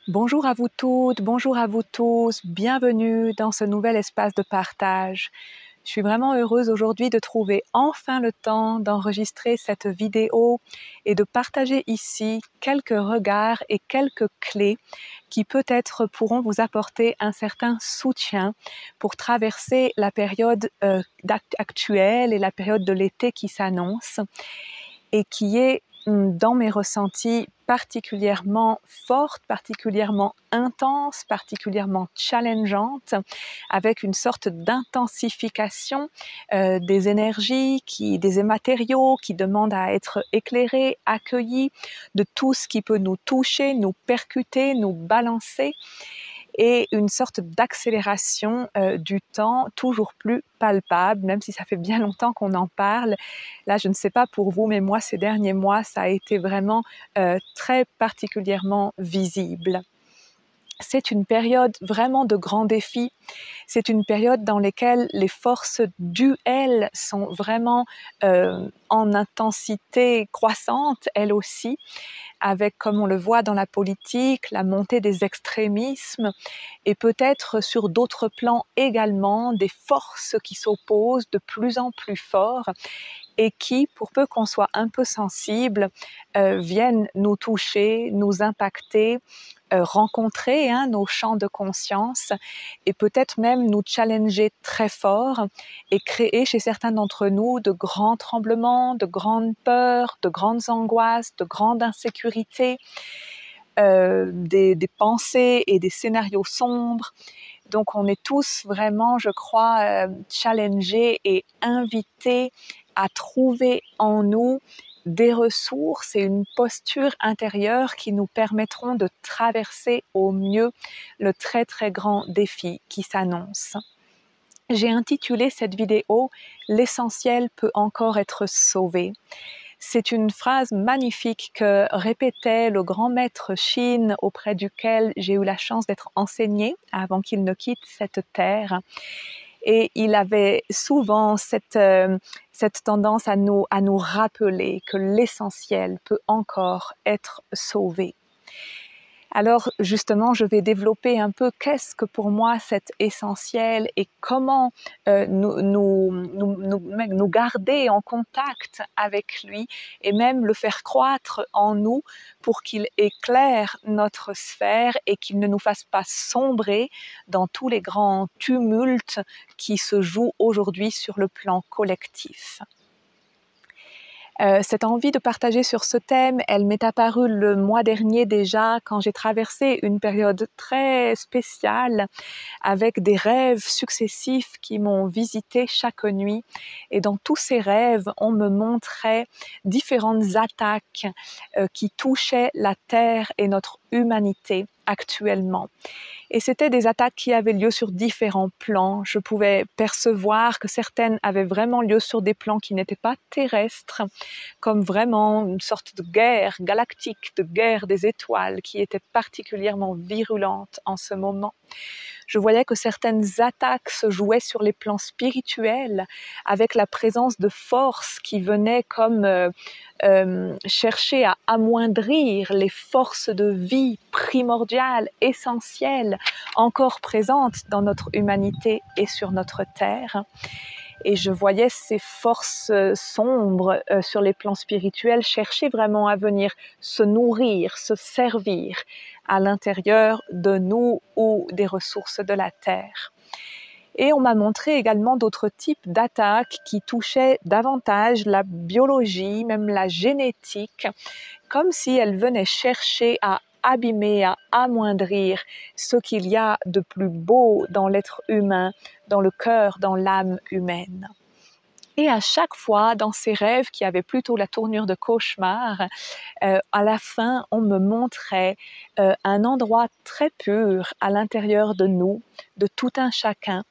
Bonjour à vous toutes, bonjour à vous tous, bienvenue dans ce nouvel espace de partage. Je suis vraiment heureuse aujourd'hui de trouver enfin le temps d'enregistrer cette vidéo et de partager ici quelques regards et quelques clés qui peut-être pourront vous apporter un certain soutien pour traverser la période actuelle et la période de l'été qui s'annonce et qui est dans mes ressentis particulièrement forte, particulièrement intense, particulièrement challengeante, avec une sorte d'intensification des énergies, des matériaux qui demandent à être éclairés, accueillis, de tout ce qui peut nous toucher, nous percuter, nous balancer, et une sorte d'accélération du temps toujours plus palpable, même si ça fait bien longtemps qu'on en parle. Là, je ne sais pas pour vous, mais moi, ces derniers mois, ça a été vraiment très particulièrement visible. C'est une période vraiment de grands défis. C'est une période dans laquelle les forces duelles sont vraiment en intensité croissante, elles aussi, avec, comme on le voit dans la politique, la montée des extrémismes et peut-être sur d'autres plans également des forces qui s'opposent de plus en plus fort et qui, pour peu qu'on soit un peu sensible, viennent nous toucher, nous impacter, rencontrer nos champs de conscience et peut-être même nous challenger très fort et créer chez certains d'entre nous de grands tremblements, de grandes peurs, de grandes angoisses, de grandes insécurités, des pensées et des scénarios sombres. Donc on est tous vraiment, je crois, challengés et invités à trouver en nous des ressources et une posture intérieure qui nous permettront de traverser au mieux le très très grand défi qui s'annonce. J'ai intitulé cette vidéo « L'essentiel peut encore être sauvé ». C'est une phrase magnifique que répétait le grand maître Shin auprès duquel j'ai eu la chance d'être enseignée avant qu'il ne quitte cette terre. Et il avait souvent cette tendance à nous rappeler que l'essentiel peut encore être sauvé. Alors justement, je vais développer un peu qu'est-ce que pour moi cet essentiel et comment nous garder en contact avec lui et même le faire croître en nous pour qu'il éclaire notre sphère et qu'il ne nous fasse pas sombrer dans tous les grands tumultes qui se jouent aujourd'hui sur le plan collectif. Cette envie de partager sur ce thème, elle m'est apparue le mois dernier déjà quand j'ai traversé une période très spéciale avec des rêves successifs qui m'ont visité chaque nuit. Et dans tous ces rêves, on me montrait différentes attaques qui touchaient la Terre et notre humanité actuellement. Et c'était des attaques qui avaient lieu sur différents plans. Je pouvais percevoir que certaines avaient vraiment lieu sur des plans qui n'étaient pas terrestres, comme vraiment une sorte de guerre galactique, de guerre des étoiles qui était particulièrement virulente en ce moment. Je voyais que certaines attaques se jouaient sur les plans spirituels, avec la présence de forces qui venaient comme chercher à amoindrir les forces de vie primordiales, essentielles, encore présentes dans notre humanité et sur notre terre. Et je voyais ces forces sombres sur les plans spirituels chercher vraiment à venir se nourrir, se servir à l'intérieur de nous ou des ressources de la Terre. Et on m'a montré également d'autres types d'attaques qui touchaient davantage la biologie, même la génétique, comme si elles venaient chercher à abîmer, à amoindrir ce qu'il y a de plus beau dans l'être humain, dans le cœur, dans l'âme humaine. Et à chaque fois, dans ces rêves qui avaient plutôt la tournure de cauchemar, à la fin, on me montrait un endroit très pur à l'intérieur de nous, de tout un chacun,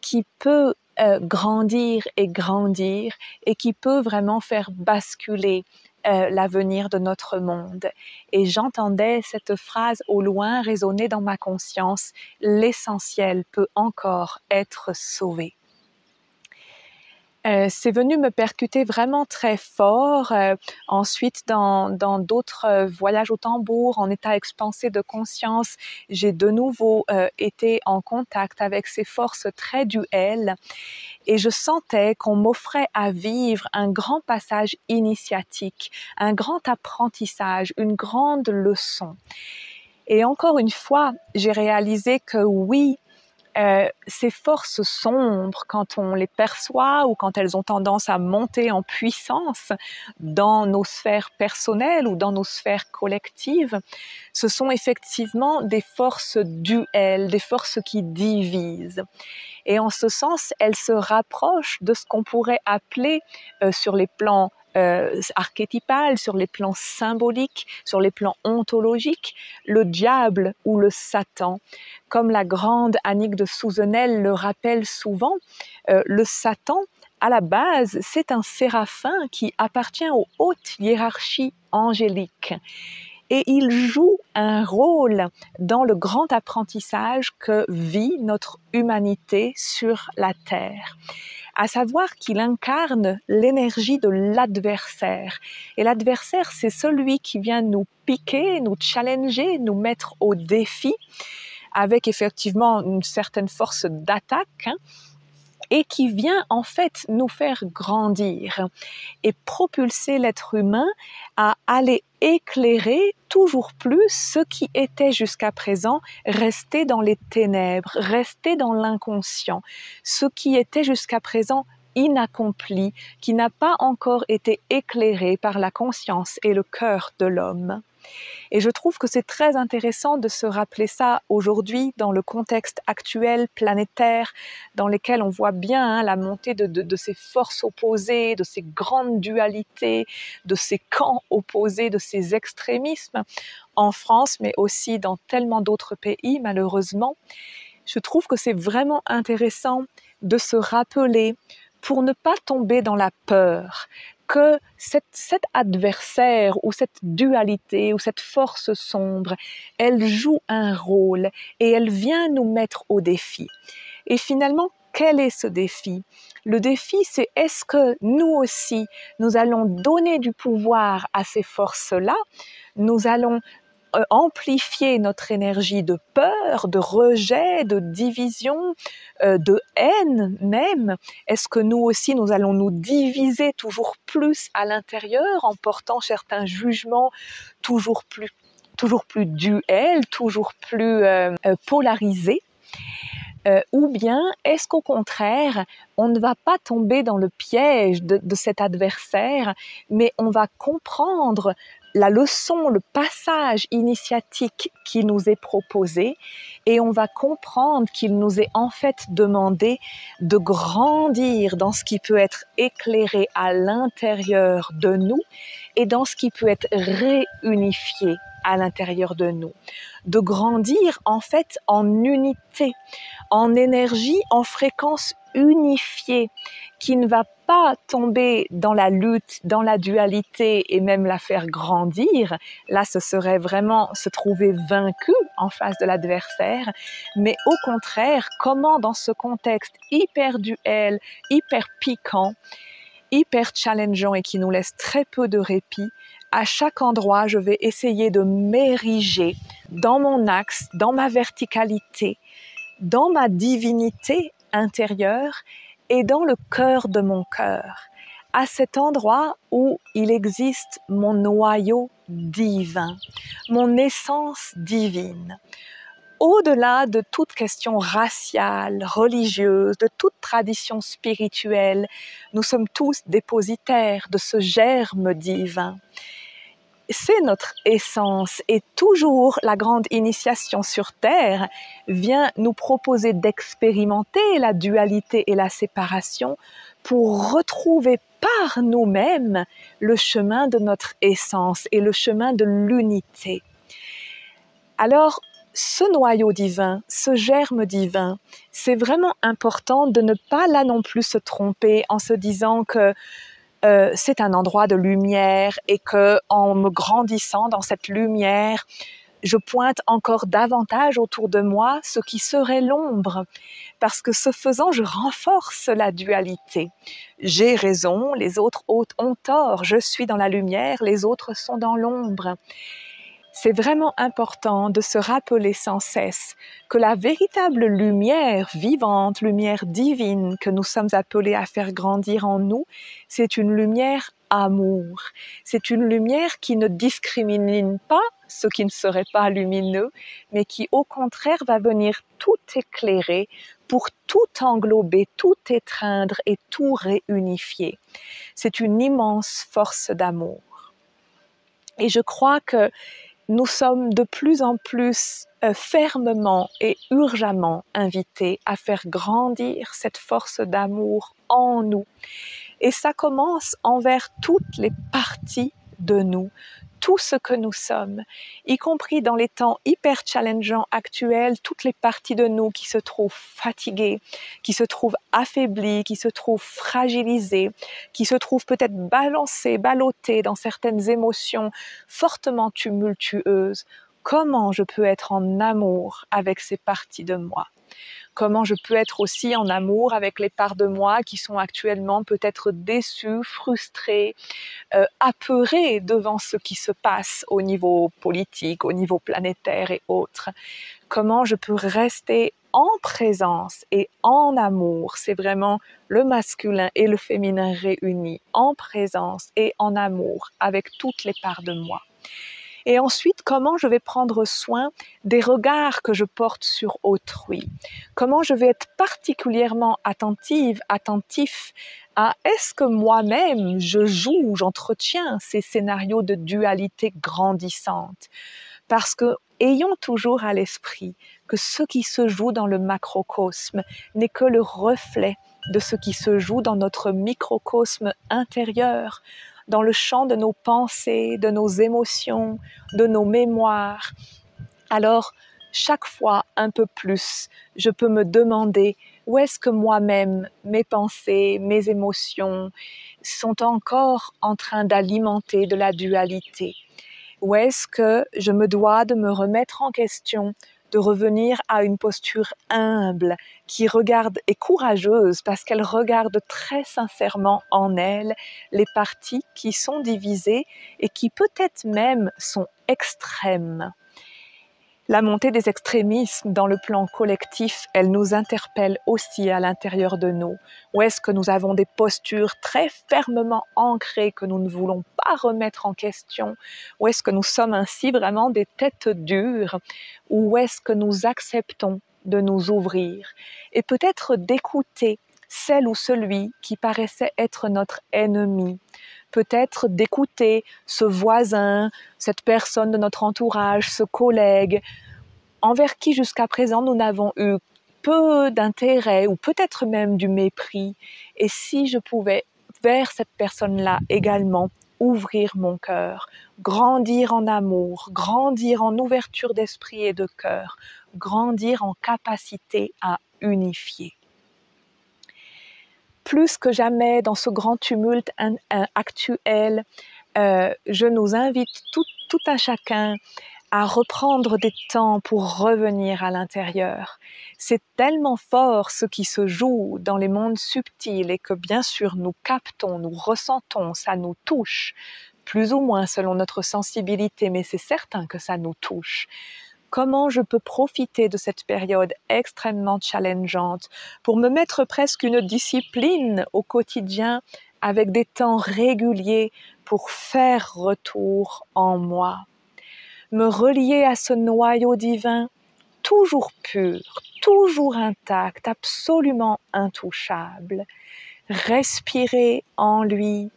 qui peut grandir et grandir et qui peut vraiment faire basculer l'avenir de notre monde. Et j'entendais cette phrase au loin résonner dans ma conscience, l'essentiel peut encore être sauvé. C'est venu me percuter vraiment très fort. Ensuite, dans d'autres voyages au tambour, en état expansé de conscience, j'ai de nouveau été en contact avec ces forces très duelles et je sentais qu'on m'offrait à vivre un grand passage initiatique, un grand apprentissage, une grande leçon. Et encore une fois, j'ai réalisé que oui, ces forces sombres, quand on les perçoit ou quand elles ont tendance à monter en puissance dans nos sphères personnelles ou dans nos sphères collectives, ce sont effectivement des forces duelles, des forces qui divisent. Et en ce sens, elles se rapprochent de ce qu'on pourrait appeler sur les plans archétypal, sur les plans symboliques, sur les plans ontologiques, le diable ou le Satan. Comme la grande Annick de Souzenel le rappelle souvent, le Satan, à la base, c'est un séraphin qui appartient aux hautes hiérarchies angéliques. Et il joue un rôle dans le grand apprentissage que vit notre humanité sur la Terre, à savoir qu'il incarne l'énergie de l'adversaire. Et l'adversaire, c'est celui qui vient nous piquer, nous challenger, nous mettre au défi, avec effectivement une certaine force d'attaque, et qui vient en fait nous faire grandir et propulser l'être humain à aller éclairer toujours plus ce qui était jusqu'à présent resté dans les ténèbres, resté dans l'inconscient, ce qui était jusqu'à présent inaccompli, qui n'a pas encore été éclairé par la conscience et le cœur de l'homme. Et je trouve que c'est très intéressant de se rappeler ça aujourd'hui dans le contexte actuel planétaire dans lequel on voit bien la montée de ces forces opposées, de ces grandes dualités, de ces camps opposés, de ces extrémismes en France, mais aussi dans tellement d'autres pays malheureusement. Je trouve que c'est vraiment intéressant de se rappeler pour ne pas tomber dans la peur, que cet adversaire ou cette dualité ou cette force sombre, elle joue un rôle et elle vient nous mettre au défi. Et finalement, quel est ce défi? Le défi, c'est est-ce que nous aussi, nous allons donner du pouvoir à ces forces-là? Nous allons amplifier notre énergie de peur, de rejet, de division, de haine même? Est-ce que nous aussi, nous allons nous diviser toujours plus à l'intérieur en portant certains jugements toujours plus duels, toujours plus polarisés? Ou bien est-ce qu'au contraire, on ne va pas tomber dans le piège de cet adversaire, mais on va comprendre la leçon, le passage initiatique qui nous est proposé et on va comprendre qu'il nous est en fait demandé de grandir dans ce qui peut être éclairé à l'intérieur de nous et dans ce qui peut être réunifié à l'intérieur de nous. De grandir en fait en unité, en énergie, en fréquence unifiée, qui ne va pas tomber dans la lutte, dans la dualité et même la faire grandir. Là, ce serait vraiment se trouver vaincu en face de l'adversaire. Mais au contraire, comment dans ce contexte hyper duel, hyper piquant, hyper challengeant et qui nous laisse très peu de répit, à chaque endroit, je vais essayer de m'ériger dans mon axe, dans ma verticalité, dans ma divinité intérieure et dans le cœur de mon cœur, à cet endroit où il existe mon noyau divin, mon essence divine. Au-delà de toute question raciale, religieuse, de toute tradition spirituelle, nous sommes tous dépositaires de ce germe divin. C'est notre essence et toujours la grande initiation sur Terre vient nous proposer d'expérimenter la dualité et la séparation pour retrouver par nous-mêmes le chemin de notre essence et le chemin de l'unité. Alors, ce noyau divin, ce germe divin, c'est vraiment important de ne pas là non plus se tromper en se disant que c'est un endroit de lumière et que en me grandissant dans cette lumière, je pointe encore davantage autour de moi ce qui serait l'ombre, parce que ce faisant, je renforce la dualité. J'ai raison, les autres ont tort, je suis dans la lumière, les autres sont dans l'ombre. C'est vraiment important de se rappeler sans cesse que la véritable lumière vivante, lumière divine que nous sommes appelés à faire grandir en nous, c'est une lumière amour. C'est une lumière qui ne discrimine pas ce qui ne serait pas lumineux, mais qui au contraire va venir tout éclairer pour tout englober, tout étreindre et tout réunifier. C'est une immense force d'amour. Et je crois que nous sommes de plus en plus fermement et urgemment invités à faire grandir cette force d'amour en nous. Et ça commence envers toutes les parties de nous, tout ce que nous sommes, y compris dans les temps hyper challengeants actuels, toutes les parties de nous qui se trouvent fatiguées, qui se trouvent affaiblies, qui se trouvent fragilisées, qui se trouvent peut-être balancées, ballottées dans certaines émotions fortement tumultueuses. Comment je peux être en amour avec ces parties de moi ? Comment je peux être aussi en amour avec les parts de moi qui sont actuellement peut-être déçues, frustrées, apeurées devant ce qui se passe au niveau politique, au niveau planétaire et autres. Comment je peux rester en présence et en amour, c'est vraiment le masculin et le féminin réunis, en présence et en amour avec toutes les parts de moi. Et ensuite, comment je vais prendre soin des regards que je porte sur autrui? Comment je vais être particulièrement attentive, attentif à est-ce que moi-même je joue, j'entretiens ces scénarios de dualité grandissante? Parce que ayons toujours à l'esprit que ce qui se joue dans le macrocosme n'est que le reflet de ce qui se joue dans notre microcosme intérieur, dans le champ de nos pensées, de nos émotions, de nos mémoires. Alors, chaque fois un peu plus, je peux me demander où est-ce que moi-même, mes pensées, mes émotions sont encore en train d'alimenter de la dualité. Où est-ce que je me dois de me remettre en question, de revenir à une posture humble, qui regarde et courageuse parce qu'elle regarde très sincèrement en elle les parties qui sont divisées et qui peut-être même sont extrêmes. La montée des extrémismes dans le plan collectif, elle nous interpelle aussi à l'intérieur de nous. Où est-ce que nous avons des postures très fermement ancrées que nous ne voulons pas remettre en question? Où est-ce que nous sommes ainsi vraiment des têtes dures? Où est-ce que nous acceptons de nous ouvrir? Et peut-être d'écouter celle ou celui qui paraissait être notre ennemi. Peut-être d'écouter ce voisin, cette personne de notre entourage, ce collègue, envers qui jusqu'à présent nous n'avons eu peu d'intérêt ou peut-être même du mépris. Et si je pouvais, vers cette personne-là également, ouvrir mon cœur, grandir en amour, grandir en ouverture d'esprit et de cœur, grandir en capacité à unifier. Plus que jamais dans ce grand tumulte actuel, je nous invite tout un chacun à reprendre des temps pour revenir à l'intérieur. C'est tellement fort ce qui se joue dans les mondes subtils et que bien sûr nous captons, nous ressentons, ça nous touche, plus ou moins selon notre sensibilité, mais c'est certain que ça nous touche. Comment je peux profiter de cette période extrêmement challengeante pour me mettre presque une discipline au quotidien avec des temps réguliers pour faire retour en moi. Me relier à ce noyau divin toujours pur, toujours intact, absolument intouchable. Respirer en lui,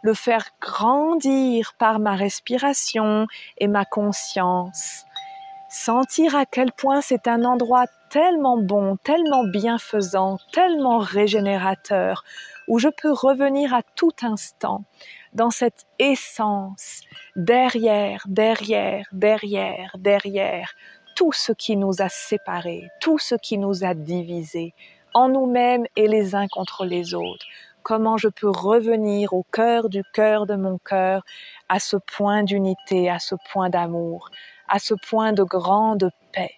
le faire grandir par ma respiration et ma conscience. Sentir à quel point c'est un endroit tellement bon, tellement bienfaisant, tellement régénérateur, où je peux revenir à tout instant dans cette essence, derrière tout ce qui nous a séparés, tout ce qui nous a divisés, en nous-mêmes et les uns contre les autres. Comment je peux revenir au cœur de mon cœur, à ce point d'unité, à ce point d'amour, à ce point de grande paix.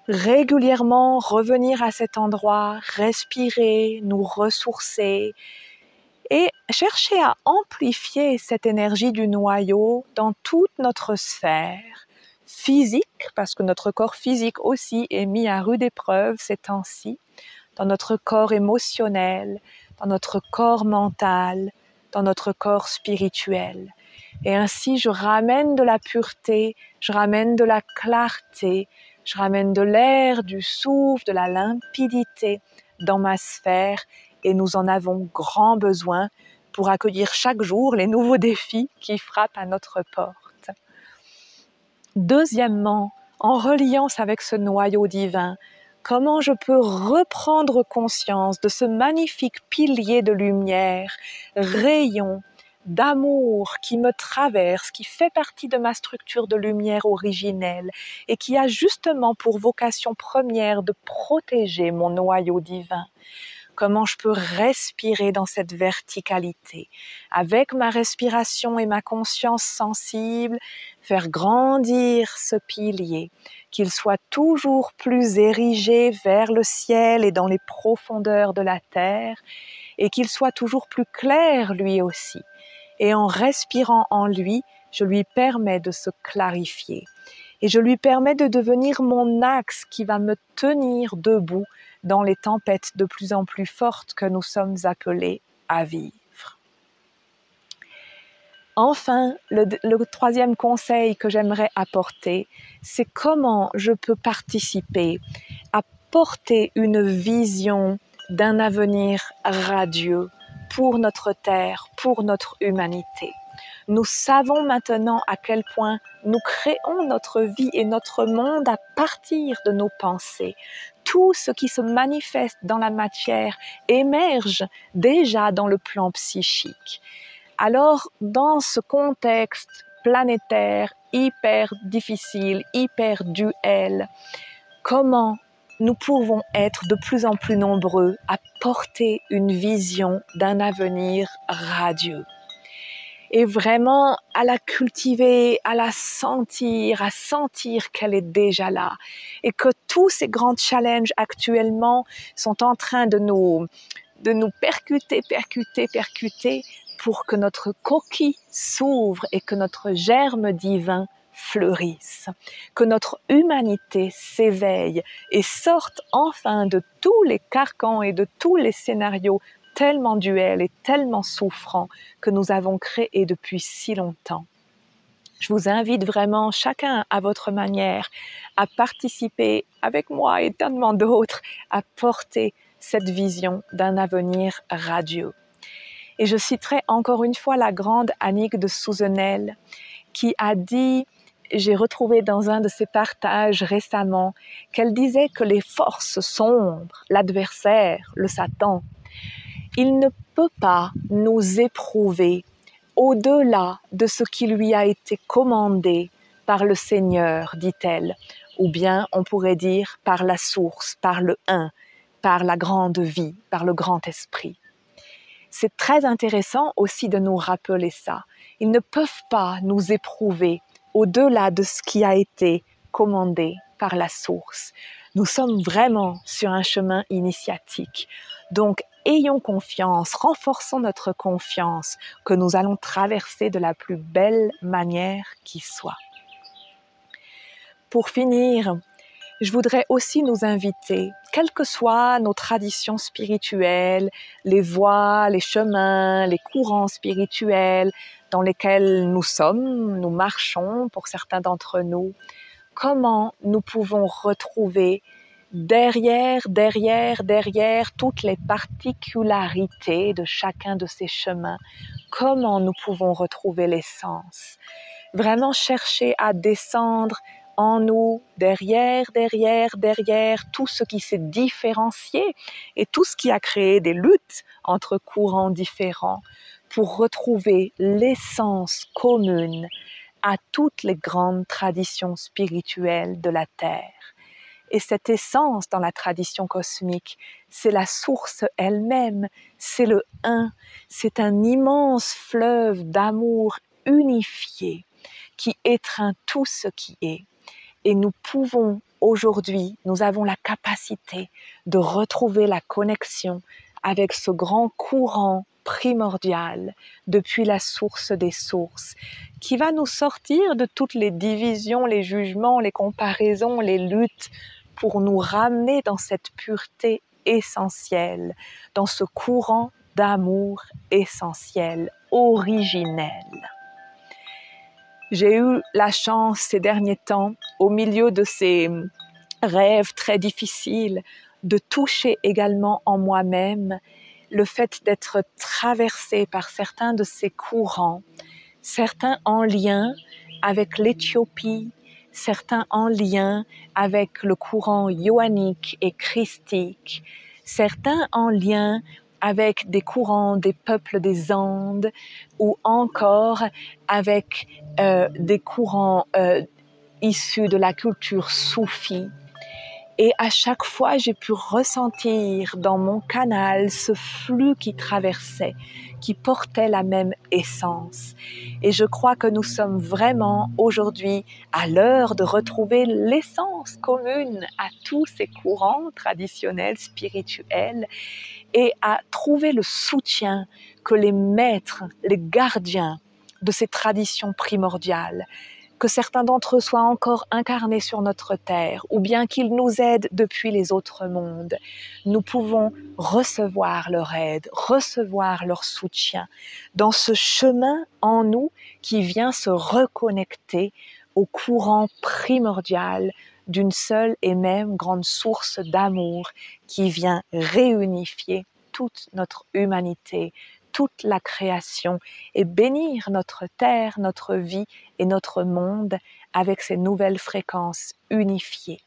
Régulièrement revenir à cet endroit, respirer, nous ressourcer et chercher à amplifier cette énergie du noyau dans toute notre sphère physique, parce que notre corps physique aussi est mis à rude épreuve ces temps-ci, dans notre corps émotionnel, dans notre corps mental, dans notre corps spirituel. Et ainsi, je ramène de la pureté, je ramène de la clarté, je ramène de l'air, du souffle, de la limpidité dans ma sphère et nous en avons grand besoin pour accueillir chaque jour les nouveaux défis qui frappent à notre porte. Deuxièmement, en reliance avec ce noyau divin, comment je peux reprendre conscience de ce magnifique pilier de lumière, rayon, d'amour qui me traverse, qui fait partie de ma structure de lumière originelle et qui a justement pour vocation première de protéger mon noyau divin. Comment je peux respirer dans cette verticalité, avec ma respiration et ma conscience sensible, faire grandir ce pilier, qu'il soit toujours plus érigé vers le ciel et dans les profondeurs de la terre, et qu'il soit toujours plus clair lui aussi. Et en respirant en lui, je lui permets de se clarifier. Et je lui permets de devenir mon axe qui va me tenir debout dans les tempêtes de plus en plus fortes que nous sommes appelés à vivre. Enfin, le troisième conseil que j'aimerais apporter, c'est comment je peux participer à porter une vision d'un avenir radieux pour notre terre, pour notre humanité. Nous savons maintenant à quel point nous créons notre vie et notre monde à partir de nos pensées. Tout ce qui se manifeste dans la matière émerge déjà dans le plan psychique. Alors, dans ce contexte planétaire hyper difficile, hyper duel, comment nous pouvons être de plus en plus nombreux à porter une vision d'un avenir radieux? Et vraiment à la cultiver, à la sentir, à sentir qu'elle est déjà là. Et que tous ces grands challenges actuellement sont en train de nous percuter pour que notre coquille s'ouvre et que notre germe divin fleurisse. Que notre humanité s'éveille et sorte enfin de tous les carcans et de tous les scénarios tellement duels et tellement souffrants que nous avons créés depuis si longtemps. Je vous invite vraiment, chacun à votre manière, à participer avec moi et tellement d'autres, à porter cette vision d'un avenir radieux. Et je citerai encore une fois la grande Annick de Souzenel qui a dit, j'ai retrouvé dans un de ses partages récemment, qu'elle disait que les forces sombres, l'adversaire, le Satan, il ne peut pas nous éprouver au-delà de ce qui lui a été commandé par le Seigneur, dit-elle, ou bien on pourrait dire par la source, par le Un, par la grande vie, par le grand esprit. C'est très intéressant aussi de nous rappeler ça. Ils ne peuvent pas nous éprouver au-delà de ce qui a été commandé par la source. Nous sommes vraiment sur un chemin initiatique. Donc, ayons confiance, renforçons notre confiance que nous allons traverser de la plus belle manière qui soit. Pour finir, je voudrais aussi nous inviter, quelles que soient nos traditions spirituelles, les voies, les chemins, les courants spirituels dans lesquels nous sommes, nous marchons pour certains d'entre nous, comment nous pouvons retrouver derrière toutes les particularités de chacun de ces chemins, comment nous pouvons retrouver l'essence. Vraiment chercher à descendre en nous, derrière tout ce qui s'est différencié et tout ce qui a créé des luttes entre courants différents pour retrouver l'essence commune à toutes les grandes traditions spirituelles de la Terre. Et cette essence dans la tradition cosmique, c'est la source elle-même, c'est le Un, c'est un immense fleuve d'amour unifié qui étreint tout ce qui est. Et nous pouvons aujourd'hui, nous avons la capacité de retrouver la connexion avec ce grand courant primordial depuis la source des sources, qui va nous sortir de toutes les divisions, les jugements, les comparaisons, les luttes, pour nous ramener dans cette pureté essentielle, dans ce courant d'amour essentiel, originel. J'ai eu la chance ces derniers temps, au milieu de ces rêves très difficiles, de toucher également en moi-même le fait d'être traversée par certains de ces courants, certains en lien avec l'Éthiopie, certains en lien avec le courant ioannique et christique, certains en lien avec des courants des peuples des Andes ou encore avec des courants issus de la culture soufie. Et à chaque fois, j'ai pu ressentir dans mon canal ce flux qui traversait, qui portait la même essence. Et je crois que nous sommes vraiment aujourd'hui à l'heure de retrouver l'essence commune à tous ces courants traditionnels, spirituels, et à trouver le soutien que les maîtres, les gardiens de ces traditions primordiales, que certains d'entre eux soient encore incarnés sur notre terre, ou bien qu'ils nous aident depuis les autres mondes, nous pouvons recevoir leur aide, recevoir leur soutien dans ce chemin en nous qui vient se reconnecter au courant primordial d'une seule et même grande source d'amour qui vient réunifier toute notre humanité, toute la création et bénir notre terre, notre vie et notre monde avec ces nouvelles fréquences unifiées.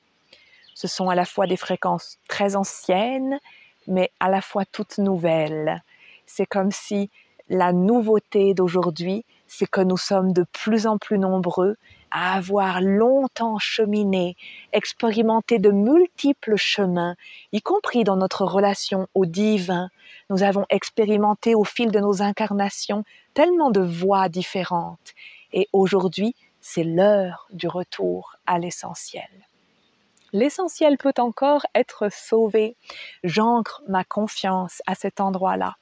Ce sont à la fois des fréquences très anciennes, mais à la fois toutes nouvelles. C'est comme si la nouveauté d'aujourd'hui, c'est que nous sommes de plus en plus nombreux à avoir longtemps cheminé, expérimenté de multiples chemins, y compris dans notre relation au divin. Nous avons expérimenté au fil de nos incarnations tellement de voies différentes. Et aujourd'hui, c'est l'heure du retour à l'essentiel. L'essentiel peut encore être sauvé. J'ancre ma confiance à cet endroit-là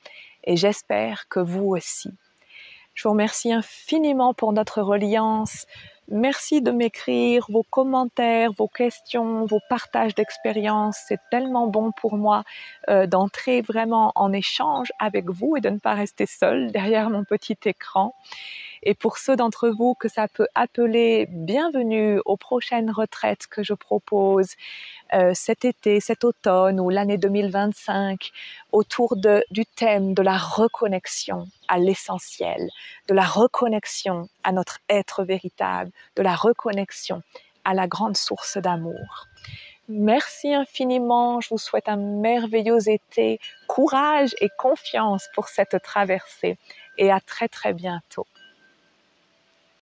et j'espère que vous aussi. Je vous remercie infiniment pour notre reliance. Merci de m'écrire vos commentaires, vos questions, vos partages d'expériences. C'est tellement bon pour moi d'entrer vraiment en échange avec vous et de ne pas rester seule derrière mon petit écran. Et pour ceux d'entre vous que ça peut appeler, bienvenue aux prochaines retraites que je propose cet été, cet automne ou l'année 2025 autour du thème de la reconnexion à l'essentiel, de la reconnexion à notre être véritable, de la reconnexion à la grande source d'amour. Merci infiniment, je vous souhaite un merveilleux été, courage et confiance pour cette traversée et à très très bientôt.